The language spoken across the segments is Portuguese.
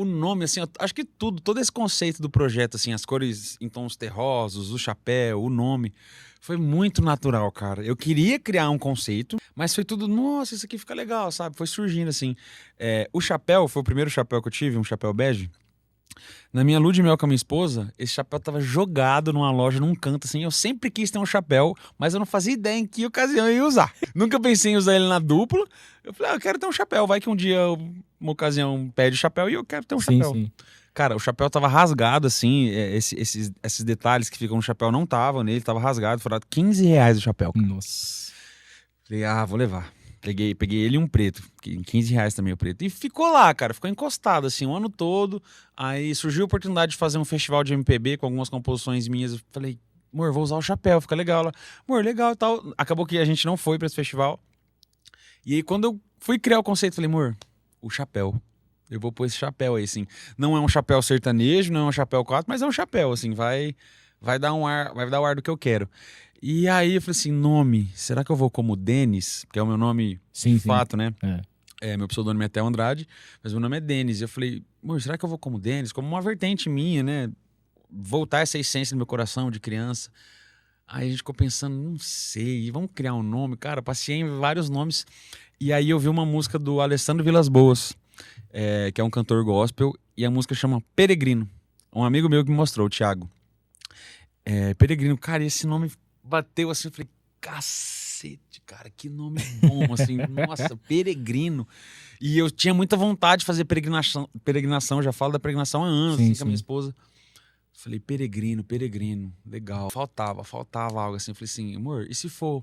O nome, assim, acho que todo esse conceito do projeto, assim, as cores em tons terrosos, o chapéu, o nome, foi muito natural, cara. Eu queria criar um conceito, mas foi tudo, nossa, isso aqui fica legal, sabe? Foi surgindo, assim. O chapéu, foi o primeiro chapéu que eu tive, um chapéu bege. Na minha lua de mel com a minha esposa, esse chapéu tava jogado numa loja, num canto, assim. Eu sempre quis ter um chapéu, mas eu não fazia ideia em que ocasião eu ia usar. Nunca pensei em usar ele na dupla. Eu falei, eu quero ter um chapéu. Vai que um dia uma ocasião pede chapéu e eu quero ter um Sim, chapéu. sim. Cara, o chapéu tava rasgado, assim. Esses detalhes que ficam no chapéu não estavam nele, tava rasgado. Foram R$ 15 o chapéu, cara. Nossa. Falei, vou levar. Peguei ele e um preto, que R$ 15 também o preto. E ficou lá, cara, ficou encostado assim o ano todo. Aí surgiu a oportunidade de fazer um festival de MPB com algumas composições minhas. Eu falei, amor, vou usar o chapéu, fica legal lá. Amor, legal e tal. Acabou que a gente não foi pra esse festival. E aí quando eu fui criar o conceito, falei, amor, o chapéu. Eu vou pôr esse chapéu aí, assim. Não é um chapéu sertanejo, não é um chapéu 4, mas é um chapéu, assim, vai dar o ar do que eu quero. E aí eu falei assim, nome, será que eu vou como Denis? Que é o meu nome Sim, de sim. fato, né? É. Meu pseudônimo é Theo Andrade, mas meu nome é Denis. E eu falei, amor, será que eu vou como Denis? Como uma vertente minha, né? Voltar essa essência no meu coração de criança. Aí a gente ficou pensando, não sei, vamos criar um nome. Cara, passei em vários nomes. E aí eu vi uma música do Alessandro Vilas Boas, que é um cantor gospel, e a música chama Peregrino. Um amigo meu que me mostrou, o Thiago. Peregrino, cara, esse nome bateu assim, eu falei, cacete, cara, que nome bom, assim, nossa, Peregrino. E eu tinha muita vontade de fazer peregrinação, já falo da peregrinação há anos, Sim, assim, com a minha sim. esposa. Falei, peregrino, legal. Faltava algo assim. Eu falei assim, amor, e se for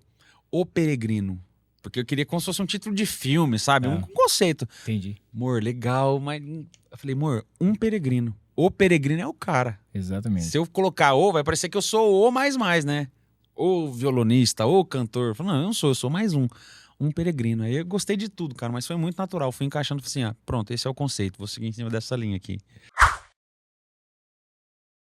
O Peregrino? Porque eu queria como se fosse um título de filme, sabe? Um Ah, conceito. entendi. Amor, legal, mas... Eu falei, amor, um peregrino. O peregrino é o cara. Se Exatamente. eu colocar o, vai parecer que eu sou o mais, né? Ou violonista, ou cantor. Eu falei, não, eu não sou, eu sou mais um peregrino. Aí eu gostei de tudo, cara, mas foi muito natural. Fui encaixando, falei assim, pronto, esse é o conceito. Vou seguir em cima dessa linha aqui.